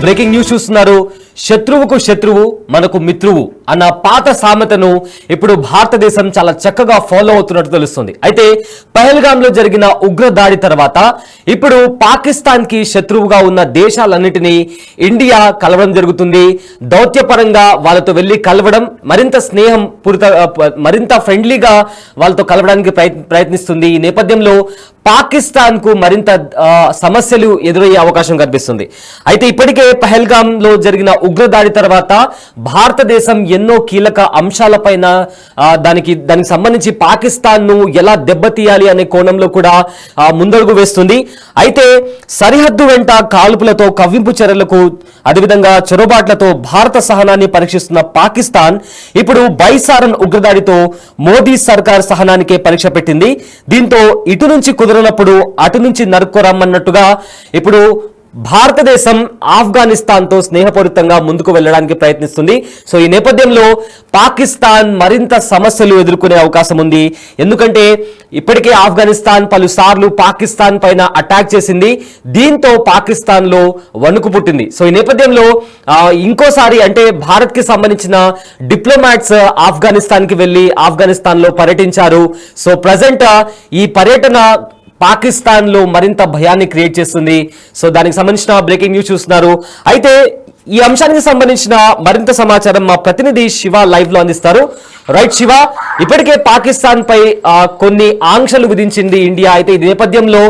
Breaking news చూస్తున్నారు. శత్రువుకు శత్రువు మనకు మిత్రువు అన్న పాత సామెతను ఇప్పుడు భారతదేశం చాలా చక్కగా ఫాలో అవుతున్నట్టు తెలుస్తుంది. అయితే పహల్గామ్ లో జరిగిన ఉగ్ర దాడి తర్వాత ఇప్పుడు పాకిస్తాన్ కి శత్రువుగా ఉన్న దేశాలన్నిటినీ ఇండియా కలవడం జరుగుతుంది. దౌత్యపరంగా వాళ్ళతో వెళ్లి కలవడం, మరింత స్నేహం మరింత ఫ్రెండ్లీగా వాళ్ళతో కలవడానికి ప్రయత్నిస్తుంది. ఈ నేపథ్యంలో పాకిస్తాన్ కు మరింత సమస్యలు ఎదురయ్యే అవకాశం కనిపిస్తుంది. అయితే ఇప్పటికే పహల్గామ్ లో జరిగిన ఉగ్రదాడి తర్వాత భారతదేశం ఎన్నో కీలక అంశాలపైన దానికి సంబంధించి పాకిస్తాన్ ను ఎలా దెబ్బతీయాలి అనే కోణంలో కూడా ముందడుగు వేస్తుంది. అయితే సరిహద్దు వెంట కాల్పులతో, కవ్వింపు చర్యలకు, అదేవిధంగా చొరబాట్లతో భారత సహనాన్ని పరీక్షిస్తున్న పాకిస్తాన్ ఇప్పుడు బైసారన్ ఉగ్రదాడితో మోదీ సర్కార్ సహనానికే పరీక్ష పెట్టింది. దీంతో ఇటు నుంచి కుదరనప్పుడు అటు నుంచి నరుక్కోరమ్మన్నట్టుగా ఇప్పుడు భారతదేశం ఆఫ్ఘనిస్తాన్ తో స్నేహపూరితంగా ముందుకు వెళ్ళడానికి ప్రయత్నిస్తుంది. సో ఈ నేపథ్యంలో పాకిస్తాన్ మరింత సమస్యలు ఎదుర్కొనే అవకాశం ఉంది. ఎందుకంటే ఇప్పటికే ఆఫ్ఘనిస్తాన్ పలుసార్లు పాకిస్తాన్ పైన అటాక్ చేసింది. దీంతో పాకిస్తాన్ లో వణుకు పుట్టింది. సో ఈ నేపథ్యంలో ఇంకోసారి అంటే భారత్ కి సంబంధించిన డిప్లొమాట్స్ ఆఫ్ఘనిస్తాన్ కి వెళ్లి ఆఫ్ఘనిస్తాన్ లో పర్యటించారు. సో ప్రజెంట్ ఈ పర్యటన పాకిస్తాన్ లో మరింత భయాన్ని క్రియేట్ చేస్తుంది. సో దానికి సంబంధించిన బ్రేకింగ్ న్యూస్ చూస్తున్నారు. అయితే ఈ అంశానికి సంబంధించిన మరింత సమాచారం మా ప్రతినిధి శివ లైవ్ లో అందిస్తారు. రైట్ శివ, ఇప్పటికే పాకిస్తాన్ పై కొన్ని ఆంక్షలు విధించింది ఇండియా. అయితే ఈ నేపథ్యంలో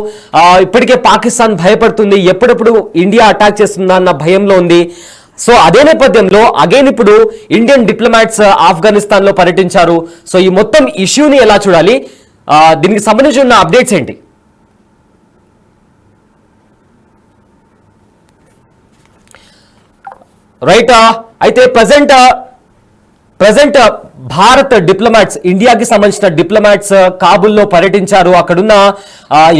ఇప్పటికే పాకిస్తాన్ భయపడుతుంది, ఎప్పుడెప్పుడు ఇండియా అటాక్ చేస్తుందా అన్న భయంలో ఉంది. సో అదే నేపథ్యంలో అగైన్ ఇప్పుడు ఇండియన్ డిప్లొమాట్స్ ఆఫ్ఘనిస్తాన్ లో పర్యటించారు. సో ఈ మొత్తం ఇష్యూని ఎలా చూడాలి, దీనికి సంబంధించి ఉన్న అప్డేట్స్ ఏంటి? రైట్, అయితే ప్రజెంట్ భారత్ డిప్లొమాట్స్, ఇండియాకి సంబంధించిన డిప్లొమాట్స్ కాబుల్లో పర్యటించారు. అక్కడున్న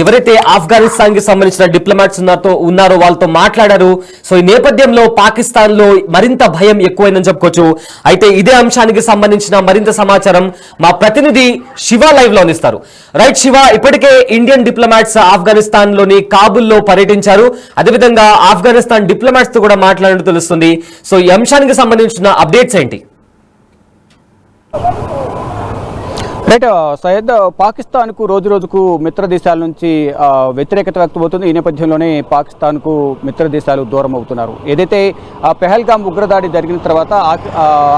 ఎవరైతే ఆఫ్ఘనిస్తాన్ కి సంబంధించిన డిప్లొమాట్స్ ఉన్నారో వాళ్ళతో మాట్లాడారు. సో ఈ నేపథ్యంలో పాకిస్తాన్ లో మరింత భయం ఎక్కువైందని చెప్పుకోవచ్చు. అయితే ఇదే అంశానికి సంబంధించిన మరింత సమాచారం మా ప్రతినిధి శివ లైవ్ లో అందిస్తారు. రైట్ శివ, ఇప్పటికే ఇండియన్ డిప్లొమాట్స్ ఆఫ్ఘనిస్తాన్ లోని కాబుల్లో పర్యటించారు. అదేవిధంగా ఆఫ్ఘనిస్తాన్ డిప్లొమాట్స్ తో కూడా మాట్లాడినట్టు తెలుస్తుంది. సో ఈ అంశానికి సంబంధించిన అప్డేట్స్ ఏంటి? రైట్ సయ్యద్, పాకిస్తాన్కు రోజు రోజుకు మిత్ర దేశాల నుంచి వ్యతిరేకత వ్యక్తమవుతుంది. ఈ నేపథ్యంలోనే పాకిస్తాన్కు మిత్ర దేశాలు దూరం అవుతున్నారు. ఏదైతే పెహల్గామ్ ఉగ్రదాడి జరిగిన తర్వాత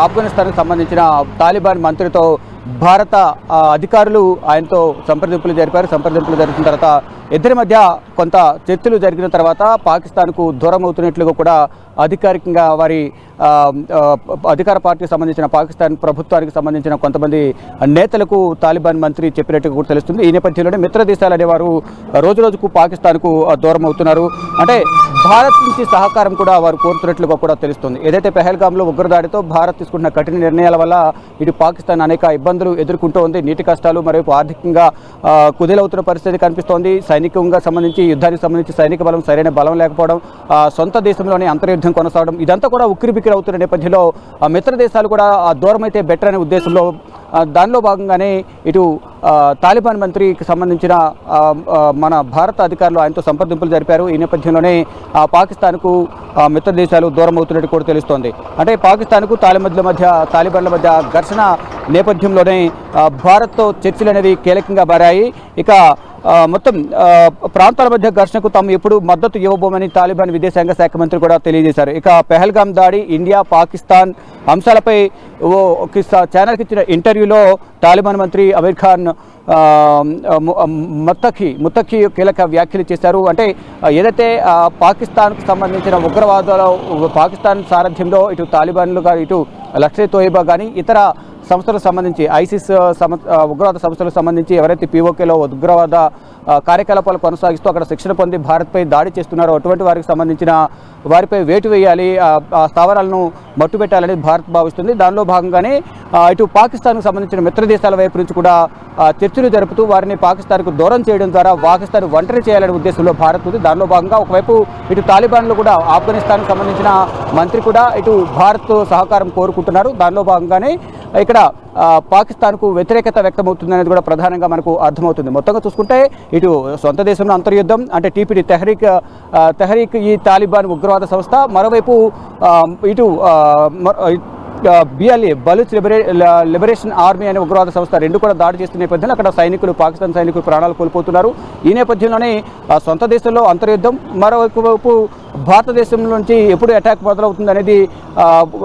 ఆఫ్ఘనిస్తాన్కు సంబంధించిన తాలిబాన్ మంత్రితో భారత అధికారులు ఆయనతో సంప్రదింపులు జరిపారు. సంప్రదింపులు జరిగిన తర్వాత ఇద్దరి మధ్య కొంత చర్చలు జరిగిన తర్వాత పాకిస్తాన్కు దూరం అవుతున్నట్లుగా కూడా అధికారికంగా వారి అధికార పార్టీకి సంబంధించిన పాకిస్తాన్ ప్రభుత్వానికి సంబంధించిన కొంతమంది నేతలకు తాలిబాన్ మంత్రి చెప్పినట్టుగా కూడా తెలుస్తుంది. ఈ నేపథ్యంలోనే మిత్ర దేశాలు అనేవారు రోజు రోజుకు పాకిస్తాన్కు దూరం అవుతున్నారు. అంటే భారత్ నుంచి సహకారం కూడా వారు కోరుతున్నట్లుగా కూడా తెలుస్తుంది. ఏదైతే పెహల్గామ్లో ఉగ్రదాడితో భారత్ తీసుకుంటున్న కఠిన నిర్ణయాల వల్ల ఇటు పాకిస్తాన్ అనేక ఇబ్బందులు ఎదుర్కొంటూ ఉంది. నీటి కష్టాలు, మరోవైపు ఆర్థికంగా కుదేలవుతున్న పరిస్థితి కనిపిస్తోంది. సైనికంగా సంబంధించి, యుద్ధానికి సంబంధించి సైనిక బలం సరైన బలం లేకపోవడం, సొంత దేశంలోనే అంతర్యుద్ధం కొనసాగడం, ఇదంతా కూడా ఉక్కిరిబిక్కిరి అవుతున్న నేపథ్యంలో మిత్ర దేశాలు కూడా దూరం అయితే బెటర్ అనే ఉద్దేశంలో దానిలో భాగంగానే ఇటు తాలిబాన్ మంత్రికి సంబంధించిన మన భారత అధికారులు ఆయనతో సంప్రదింపులు జరిపారు. ఈ నేపథ్యంలోనే పాకిస్తాన్కు మిత్ర దేశాలు దూరం అవుతున్నట్టు కూడా తెలుస్తోంది. అంటే పాకిస్తాన్కు తాలిబాన్ల మధ్య ఘర్షణ నేపథ్యంలోనే భారత్తో చర్చలు అనేవి కీలకంగా మారాయి. ఇక మొత్తం ప్రాంతాల మధ్య ఘర్షణకు తాము ఎప్పుడు మద్దతు ఇవ్వబోమని తాలిబాన్ విదేశాంగ శాఖ మంత్రి కూడా తెలియజేశారు. ఇక పెహల్గామ్ దాడి, ఇండియా పాకిస్తాన్ అంశాలపై ఛానల్కి ఇచ్చిన ఇంటర్వ్యూలో తాలిబాన్ మంత్రి అమీర్ ఖాన్ ముత్తఖీ కీలక వ్యాఖ్యలు చేశారు. అంటే ఏదైతే పాకిస్తాన్కు సంబంధించిన ఉగ్రవాదాలు పాకిస్తాన్ సారథ్యంలో ఇటు తాలిబాన్లు కానీ, ఇటు లష్కర్ తోయిబా కానీ, ఇతర సంస్థలకు సంబంధించి ఐసిస్ ఉగ్రవాద సంస్థలకు సంబంధించి ఎవరైతే పీఓకేలో ఉగ్రవాద కార్యకలాపాలు కొనసాగిస్తూ అక్కడ శిక్షణ పొంది భారత్పై దాడి చేస్తున్నారో అటువంటి వారికి సంబంధించిన వారిపై వేటు వేయాలి, ఆ స్థావరాలను మట్టుబెట్టాలని భారత్ భావిస్తుంది. దానిలో భాగంగానే ఇటు పాకిస్తాన్కు సంబంధించిన మిత్ర దేశాల వైపు నుంచి కూడా చర్చలు జరుపుతూ వారిని పాకిస్తాన్కు దూరం చేయడం ద్వారా పాకిస్తాన్ ఒంటరి చేయాలనే ఉద్దేశంలో భారత్ ఉంది. దానిలో భాగంగా ఒకవైపు ఇటు తాలిబాన్లు కూడా ఆఫ్ఘనిస్తాన్కు సంబంధించిన మంత్రి కూడా ఇటు భారత్ సహకారం కోరుకుంటున్నారు. దానిలో భాగంగానే ఇక్కడ పాకిస్తాన్కు వ్యతిరేకత వ్యక్తమవుతుంది అనేది కూడా ప్రధానంగా మనకు అర్థమవుతుంది. మొత్తంగా చూసుకుంటే ఇటు సొంత దేశంలో అంతర్యుద్ధం అంటే టీపీటీ తెహరీక్ ఈ తాలిబాన్ ఉగ్రవాద సంస్థ, మరోవైపు ఇటు బిఎల్ఏ బలూచ్ లిబరేషన్ ఆర్మీ అనే ఉగ్రవాద సంస్థ రెండు కూడా దాడి చేస్తున్న నేపథ్యంలో అక్కడ పాకిస్తాన్ సైనికులు ప్రాణాలు కోల్పోతున్నారు. ఈ నేపథ్యంలోనే సొంత దేశంలో అంతర్యుద్ధం, మరోవైపు భారతదేశం నుంచి ఎప్పుడు అటాక్ మొదలవుతుంది అనేది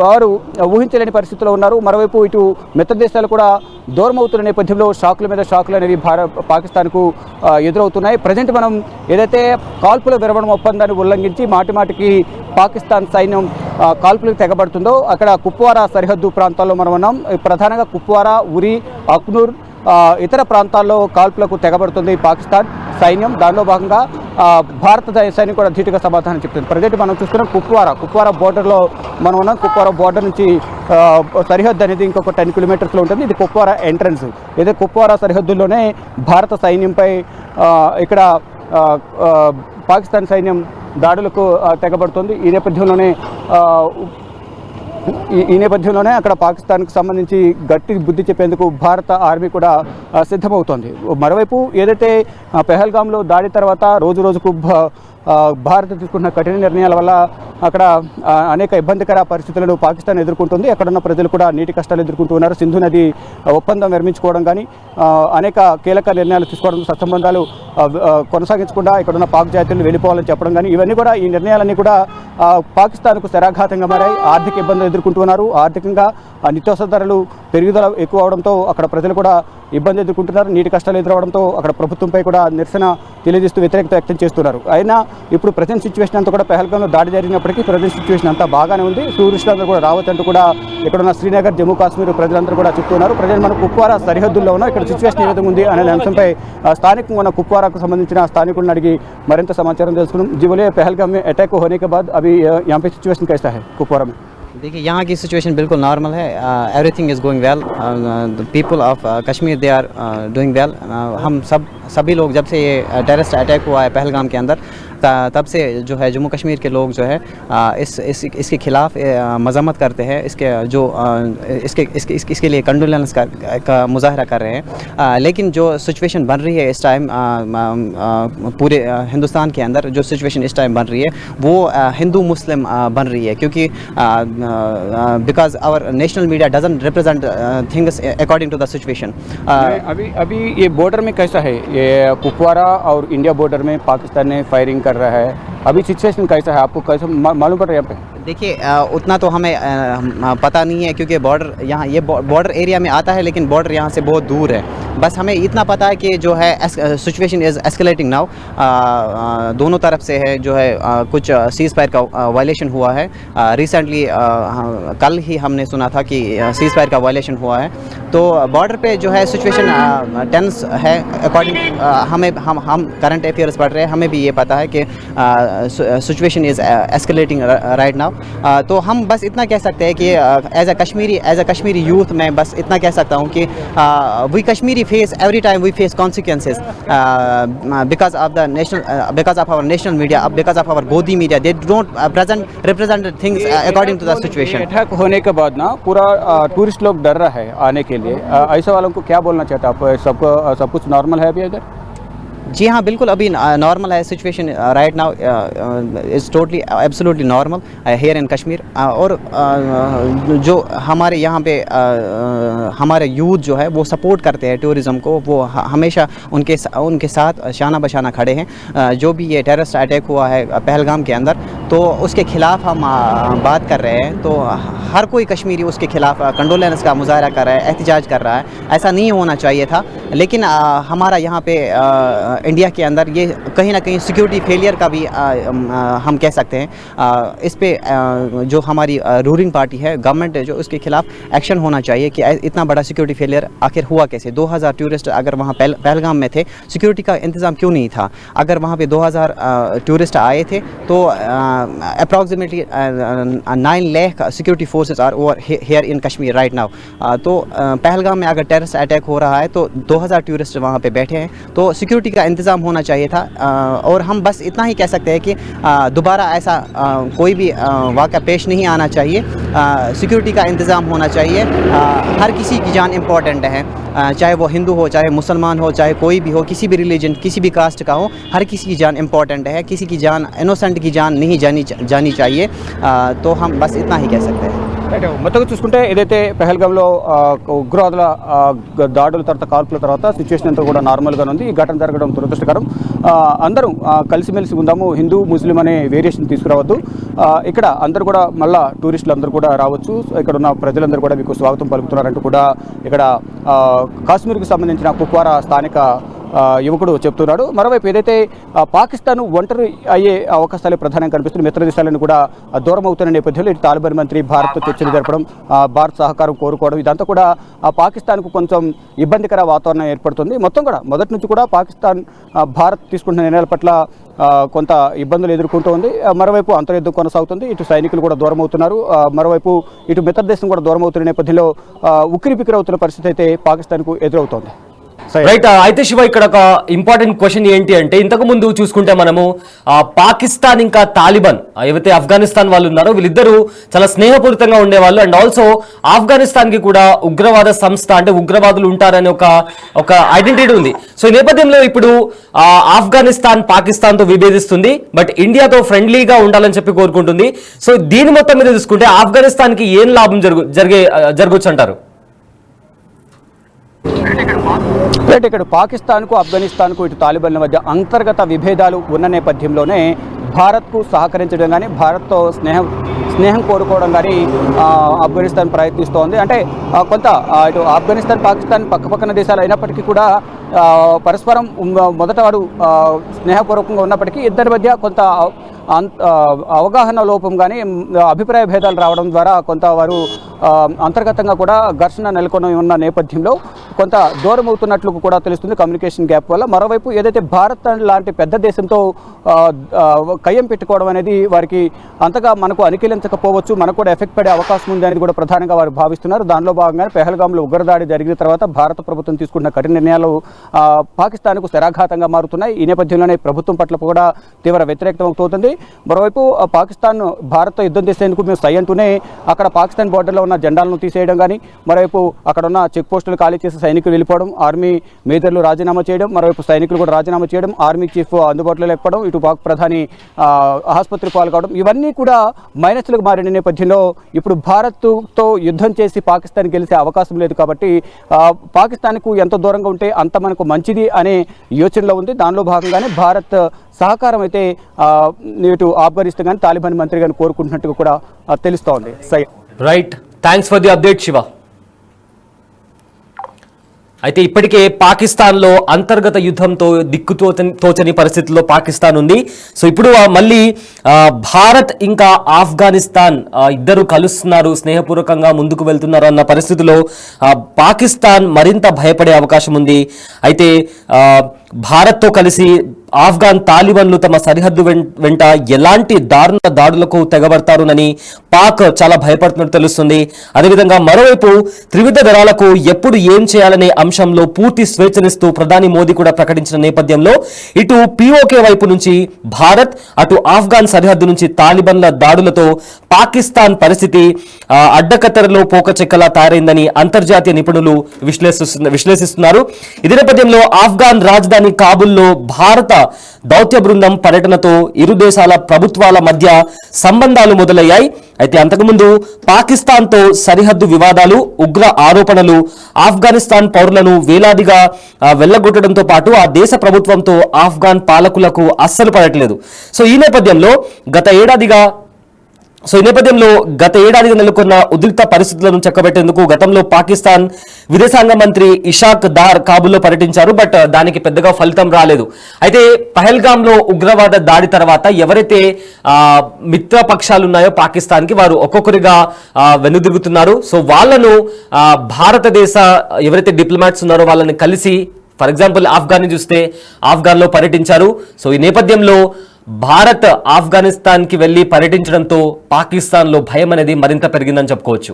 వారు ఊహించలేని పరిస్థితిలో ఉన్నారు. మరోవైపు ఇటు మిత్ర దేశాలు కూడా దూరం అవుతున్న నేపథ్యంలో షాకుల మీద షాకులు అనేవి పాకిస్తాన్కు ఎదురవుతున్నాయి. ప్రజెంట్ మనం ఏదైతే కాల్పుల విరమణ ఒప్పందాన్ని ఉల్లంఘించి మాటిమాటికి పాకిస్తాన్ సైన్యం కాల్పులకు తెగబడుతుందో అక్కడ కుప్వారా సరిహద్దు ప్రాంతాల్లో మనం ఉన్నాం. ప్రధానంగా కుప్వారా, ఉరి, అఖ్నూర్ ఇతర ప్రాంతాల్లో కాల్పులకు తెగబడుతుంది పాకిస్తాన్ సైన్యం. దానిలో భాగంగా భారత సైన్యం కూడా ధీటుగా సమాధానం చెప్తుంది. ప్రజెంట్ మనం చూస్తున్నాం కుప్వారా బోర్డర్లో మనం ఉన్నాం. కుప్వారా బోర్డర్ నుంచి సరిహద్దు అనేది ఇంకొక 10 కిలోమీటర్స్లో ఉంటుంది. ఇది కుప్వారా ఎంట్రన్స్. ఇదే కుప్వారా సరిహద్దుల్లోనే భారత సైన్యంపై ఇక్కడ పాకిస్తాన్ సైన్యం దాడులకు తెగబడుతుంది. ఈ నేపథ్యంలోనే అక్కడ పాకిస్తాన్కు సంబంధించి గట్టి బుద్ధి చెప్పేందుకు భారత ఆర్మీ కూడా సిద్ధమవుతోంది. మరోవైపు ఏదైతే పెహల్గాంలో దాడి తర్వాత రోజుకు భారత్ తీసుకున్న కఠిన నిర్ణయాల వల్ల అక్కడ అనేక ఇబ్బందికర పరిస్థితులను పాకిస్తాన్ ఎదుర్కొంటుంది. అక్కడున్న ప్రజలు కూడా నీటి కష్టాలు ఎదుర్కొంటూ ఉన్నారు. సింధు నది ఒప్పందం నిర్మించుకోవడం కానీ అనేక కీలక నిర్ణయాలు తీసుకోవడం, సత్సంబంధాలు కొనసాగించకుండా ఇక్కడున్న పాక్ జాతీయులు వెళ్ళిపోవాలని చెప్పడం కానీ ఈ నిర్ణయాలన్నీ కూడా పాకిస్తాన్కు శరాఘాతంగా మారాయి. ఆర్థిక ఇబ్బందులు ఎదుర్కొంటున్నారు. ఆర్థికంగా నిత్యావసర ధరలు పెరుగుదల ఎక్కువ అవడంతో అక్కడ ప్రజలు కూడా ఇబ్బంది ఎదుర్కొంటున్నారు. నీటి కష్టాలు ఎదురవడంతో అక్కడ ప్రభుత్వంపై కూడా నిరసన తెలియజేస్తూ వ్యతిరేకత వ్యక్తం చేస్తున్నారు. అయినా ఇప్పుడు ప్రజెంట్ సిచ్యువేషన్ అంతా కూడా పెహల్గాంలో దాడి జరిగినప్పటికీ ప్రజెంట్ సిచ్యువేషన్ అంతా బాగానే ఉంది. టూరిస్టులందరూ కూడా రావచ్చంటూ కూడా ఇక్కడున్న శ్రీనగర్, జమ్మూ కాశ్మీర్ ప్రజలందరూ కూడా చెప్తున్నారు. ప్రజలు మనం కుప్వారా సరిహద్దుల్లో ఉన్నాం. ఇక్కడ సిచ్యువేషన్ ఏ విధంగా ఉంది అనే అంశంపై స్థానికంగా ఉన్న కుప్వారాకు సంబంధించిన స్థానికులను అడిగి మరింత సమాచారం తెలుసుకున్నాం. जी बोले पहलगाम में अटैक होने के बाद अभी यहाँ पे सिचुएशन कैसा है कुपवारा में? देखिए यहाँ की सिचुएशन बिल्कुल नॉर्मल है. Everything is going well. The people of Kashmir they are doing well. हम सभी लोग जब से ये टेररिस्ट अटैक हुआ है पहलगाम के अंदर तब से जो है जम्मू कश्मीर के लोग जो है इसके खिलाफ मजम्मत करते हैं. इसके लिए कंडोलेंस का मुजाहरा कर रहे हैं. लेकिन जो सिचुएशन बन रही है इस टाइम पूरे हिंदुस्तान के अंदर जो सिचुएशन इस टाइम बन रही है वो हिंदू मुस्लिम बन रही है क्योंकि because our national media doesn't represent things according to the situation. अभी ये बॉर्डर में कैसा है? ये कुपवारा और इंडिया बॉर्डर में पाकिस्तान ने फायरिंग कर रहा है. अभी सिचुएशन कैसा है? आपको कैसा मालूम पड़ रहा है यहाँ पे? देखिए उतना तो हमें पता नहीं है क्योंकि बॉर्डर यहाँ ये बॉर्डर एरिया में आता है लेकिन बॉर्डर यहाँ से बहुत दूर है. बस हमें इतना पता है कि जो है सिचुएशन इज़ एस्केलेटिंग नाउ. दोनों तरफ से है जो है कुछ सीज़ फायर का वायलेशन हुआ है. रिसेंटली कल ही हमने सुना था कि सीज़ फायर का वायलेशन हुआ है. तो बॉर्डर पे जो है सिचुएशन टेंस है. अकॉर्डिंग हम करंट अफेयर्स पढ़ रहे हैं. हमें भी ये पता है कि situation is escalating right now. तो हम बस इतना कह सकते हैं कि एज अ कश्मीरी यूथ मैं बस इतना कह सकता हूँ कि we Kashmiri face every time we face consequences because of our national media, because of our Godi media. They don't represent things according to the situation. Attack होने के बाद ना पूरा टूरिस्ट लोग डर रहा है आने के लिए. ऐसे वालों को क्या बोलना चाहते हैं आप? सब कुछ नॉर्मल है अभी इधर? जी हाँ बिल्कुल अभी नॉर्मल है. Situation right now is totally absolutely normal here in Kashmir. और जो हमारे यहाँ पे हमारे यूथ जो है वो सपोर्ट करते हैं टूरिज़्म को. वो हमेशा उनके साथ शाना बशाना खड़े हैं. जो भी ये टेररिस्ट अटैक हुआ है पहलगाम के अंदर तो उसके ख़िलाफ़ हम बात कर रहे हैं. तो हर कोई कश्मीरी उसके ख़िलाफ़ कंडोलेंस का मुजाहरा कर रहा है, एहतिजाज कर रहा है. ऐसा नहीं होना चाहिए था. लेकिन हमारा यहाँ पे इंडिया के अंदर ये कहीं ना कहीं सिक्योरिटी फेलियर का भी हम कह सकते हैं. इस पे जो हमारी रूलिंग पार्टी है, गवर्नमेंट है, जो उसके खिलाफ एक्शन होना चाहिए कि इतना बड़ा सिक्योरिटी फेलियर आखिर हुआ कैसे. 2000 टूरिस्ट अगर वहाँ पहलगाम में थे, सिक्योरिटी का इंतज़ाम क्यों नहीं था? अगर वहाँ पे 2000 टूरिस्ट आए थे तो approximately 9 lakh security forces are over here in Kashmir right now. तो पहलगाम में अगर टेररिस्ट अटैक हो रहा है तो 2000 टूरिस्ट वहाँ पे बैठे हैं, तो सिक्योरिटी का इंतज़ाम होना चाहिए था। और हम बस इतना ही कह सकते हैं कि दोबारा ऐसा कोई भी वाक़या पेश नहीं आना चाहिए। सिक्योरिटी का इंतज़ाम होना चाहिए। हर किसी की जान इम्पॉर्टेंट है, चाहे वो हिंदू हो, चाहे मुसलमान हो, चाहे कोई भी हो, किसी भी रिलीजन, किसी भी कास्ट का हो, हर किसी की जान इम्पॉर्टेंट है। किसी की जान, इनोसेंट की जान नहीं जानी चाहिए। तो हम बस इतना ही कह सकते हैं। రైట్ మొత్తంగా చూసుకుంటే ఏదైతే పెహల్గాంలో ఉగ్రవాదుల దాడుల కాల్పుల తర్వాత సిచ్యువేషన్ అంతా కూడా నార్మల్గానే ఉంది. ఈ ఘటన జరగడం దురదృష్టకరం. అందరం కలిసిమెలిసి ఉందాము, హిందూ ముస్లిం అనే వేరియేషన్ తీసుకురావద్దు. ఇక్కడ అందరూ కూడా మళ్ళా టూరిస్టులు అందరూ కూడా రావచ్చు, ఇక్కడ ఉన్న ప్రజలందరూ కూడా మీకు స్వాగతం పలుకుతున్నారంటూ కూడా ఇక్కడ కాశ్మీర్కి సంబంధించిన కుప్వారా స్థానిక యువకుడు చెప్తున్నాడు. మరోవైపు ఏదైతే పాకిస్తాన్ ఒంటరి అయ్యే అవకాశాలు ప్రధానంగా కనిపిస్తుంది, మిత్ర దేశాలను కూడా దూరం అవుతున్న నేపథ్యంలో ఇటు తాలిబాన్ మంత్రి భారత్తో చర్చలు జరపడం, భారత్ సహకారం కోరుకోవడం, ఇదంతా కూడా పాకిస్తాన్కు కొంచెం ఇబ్బందికర వాతావరణం ఏర్పడుతుంది. మొత్తం కూడా మొదటి నుంచి కూడా పాకిస్తాన్ భారత్ తీసుకుంటున్న నిర్ణయాల పట్ల కొంత ఇబ్బందులు ఎదుర్కొంటూ ఉంది. మరోవైపు అంతర్యుద్ధం కొనసాగుతుంది, ఇటు సైనికులు కూడా దూరం అవుతున్నారు, మరోవైపు ఇటు మిత్ర దేశం కూడా దూరం అవుతున్న నేపథ్యంలో ఉక్కిరిబిక్కిరవుతున్న పరిస్థితి అయితే పాకిస్తాన్కు ఎదురవుతోంది. రైట్. అయితే శివ, ఇక్కడ ఒక ఇంపార్టెంట్ క్వశ్చన్ ఏంటి అంటే, ఇంతకు ముందు చూసుకుంటే మనము పాకిస్తాన్ ఇంకా తాలిబాన్ ఏవైతే ఆఫ్ఘనిస్తాన్ వాళ్ళు ఉన్నారో వీళ్ళిద్దరూ చాలా స్నేహపూరితంగా ఉండేవాళ్ళు. అండ్ ఆల్సో ఆఫ్ఘనిస్తాన్ కి కూడా ఉగ్రవాద సంస్థ అంటే ఉగ్రవాదులు ఉంటారనే ఒక ఐడెంటిటీ ఉంది. సో ఈ నేపథ్యంలో ఇప్పుడు ఆఫ్ఘనిస్తాన్ పాకిస్తాన్ తో విభేదిస్తుంది, బట్ ఇండియాతో ఫ్రెండ్లీగా ఉండాలని చెప్పి కోరుకుంటుంది. సో దీని మొత్తం మీద చూసుకుంటే ఆఫ్ఘనిస్తాన్ కి ఏం లాభం జరగవచ్చు అంటారు? రైట్, ఇక్కడ పాకిస్తాన్కు ఆఫ్ఘనిస్తాన్కు ఇటు తాలిబాన్ల మధ్య అంతర్గత విభేదాలు ఉన్న నేపథ్యంలోనే భారత్కు సహకరించడం కానీ భారత్తో స్నేహం కోరుకోవడం కానీ ఆఫ్ఘనిస్తాన్ ప్రయత్నిస్తోంది. అంటే కొంత ఇటు ఆఫ్ఘనిస్తాన్ పాకిస్తాన్ పక్కపక్కన దేశాలు అయినప్పటికీ కూడా పరస్పరం మొదట వారు స్నేహపూర్వకంగా ఉన్నప్పటికీ ఇద్దరి మధ్య కొంత అవగాహన లోపం కానీ అభిప్రాయ భేదాలు రావడం ద్వారా కొంత వారు అంతర్గతంగా కూడా ఘర్షణ నెలకొని ఉన్న నేపథ్యంలో కొంత దూరం అవుతున్నట్లు కూడా తెలుస్తుంది కమ్యూనికేషన్ గ్యాప్ వల్ల. మరోవైపు ఏదైతే భారత్ లాంటి పెద్ద దేశంతో కయ్యం పెట్టుకోవడం అనేది వారికి అంతగా మనకు అనుకూలించకపోవచ్చు, మనకు కూడా ఎఫెక్ట్ పడే అవకాశం ఉంది అనేది కూడా ప్రధానంగా వారు భావిస్తున్నారు. దానిలో భాగంగానే పెహల్గాంలో ఉగ్రదాడి జరిగిన తర్వాత భారత ప్రభుత్వం తీసుకున్న కఠిన నిర్ణయాలు పాకిస్తాన్కు శరాఘాతంగా మారుతున్నాయి. ఈ నేపథ్యంలోనే ప్రభుత్వం పట్ల కూడా తీవ్ర వ్యతిరేకత అవుతుంది. మరోవైపు పాకిస్తాన్ భారత్తో యుద్ధం చేసేందుకు మేము సై అంటూనే అక్కడ పాకిస్తాన్ బోర్డర్లో ఉన్న జెండాలను తీసేయడం కానీ, మరోవైపు అక్కడ ఉన్న చెక్ పోస్టులు ఖాళీ చేసి సైనికులు వెళ్ళిపోవడం, ఆర్మీ మేజర్లు రాజీనామా చేయడం, మరోవైపు సైనికులు కూడా రాజీనామా చేయడం, ఆర్మీ చీఫ్ అందుబాటులో లేకపోవడం, ఇటు పాక్ ప్రధాని ఆసుపత్రి పాల్గొవడం, ఇవన్నీ కూడా మైనస్లకు మారిన నేపథ్యంలో ఇప్పుడు భారత్తో యుద్ధం చేసి పాకిస్తాన్ గెలిచే అవకాశం లేదు. కాబట్టి పాకిస్తాన్కు ఎంత దూరంగా ఉంటే అంత మనకు మంచిది అనే యోచనలో ఉంది. దానిలో భాగంగానే భారత్ సహకారం అయితే ఇటు ఆఫ్ఘనిస్తాన్ కానీ తాలిబాన్ మంత్రి కానీ కోరుకుంటున్నట్టుగా కూడా తెలుస్తోంది. Right, thanks for the update Shiva. అయితే ఇప్పటికే పాకిస్తాన్లో అంతర్గత యుద్ధంతో తోచని పరిస్థితుల్లో పాకిస్తాన్ ఉంది. సో ఇప్పుడు మళ్ళీ భారత్ ఇంకా ఆఫ్ఘనిస్తాన్ ఇద్దరు కలుస్తున్నారు, స్నేహపూర్వకంగా ముందుకు వెళ్తున్నారు అన్న పరిస్థితిలో పాకిస్తాన్ మరింత భయపడే అవకాశం ఉంది. అయితే భారత్తో కలిసి ఆఫ్ఘాన్ తాలిబాన్లు తమ సరిహద్దు వెంట ఎలాంటి దారుణ దాడులకు తెగబడతారునని పాక్ చాలా భయపడుతున్నట్టు తెలుస్తుంది. అదేవిధంగా మరోవైపు త్రివిధ దళాలకు ఎప్పుడు ఏం చేయాలనే అంశంలో పూర్తి స్వేచ్ఛనిస్తూ ప్రధాని మోదీ కూడా ప్రకటించిన నేపథ్యంలో ఇటు పిఓకే వైపు నుంచి భారత్, అటు ఆఫ్ఘాన్ సరిహద్దు నుంచి తాలిబాన్ల దాడులతో పాకిస్తాన్ పరిస్థితి అడ్డకత్తెరలో పోకచెక్కలా తయారైందని అంతర్జాతీయ నిపుణులు విశ్లేషిస్తున్నారు. ఇదే నేపథ్యంలో ఆఫ్ఘాన్ రాజధాని కాబుల్లో భారత దౌత్య బృందం పర్యటనతో ఇరు దేశాల ప్రభుత్వాల మధ్య సంబంధాలు మొదలయ్యాయి. అయితే అంతకుముందు పాకిస్తాన్తో సరిహద్దు వివాదాలు, ఉగ్ర ఆరోపణలు ఆఫ్ఘనిస్తాన్ పౌరులను వేలాదిగా వెళ్లగొట్టడంతో పాటు ఆ దేశ ప్రభుత్వంతో ఆఫ్ఘాన్ పాలకులకు అస్సలు పడట్లేదు. సో ఈ నేపథ్యంలో గత ఏడాదిగా నెలకొన్న ఉద్రిక్త పరిస్థితులను చక్కబెట్టేందుకు గతంలో పాకిస్తాన్ విదేశాంగ మంత్రి ఇషాక్ దార్ కాబుల్లో పర్యటించారు. బట్ దానికి పెద్దగా ఫలితం రాలేదు. అయితే పహల్గాంలో ఉగ్రవాద దాడి తర్వాత ఎవరైతే మిత్ర పక్షాలు ఉన్నాయో పాకిస్తాన్కి, వారు ఒక్కొక్కరిగా వెనుదిరుగుతున్నారు. సో వాళ్ళను భారతదేశ ఎవరైతే డిప్లొమాట్స్ ఉన్నారో వాళ్ళని కలిసి, ఫర్ ఎగ్జాంపుల్ ఆఫ్ఘాన్ని చూస్తే ఆఫ్ఘాన్లో పర్యటించారు. సో ఈ నేపథ్యంలో భారత్ ఆఫ్ఘనిస్తాన్ కి వెళ్లి పర్యటించడంతో పాకిస్తాన్ లో భయం అనేది మరింత పెరిగిందని చెప్పుకోవచ్చు.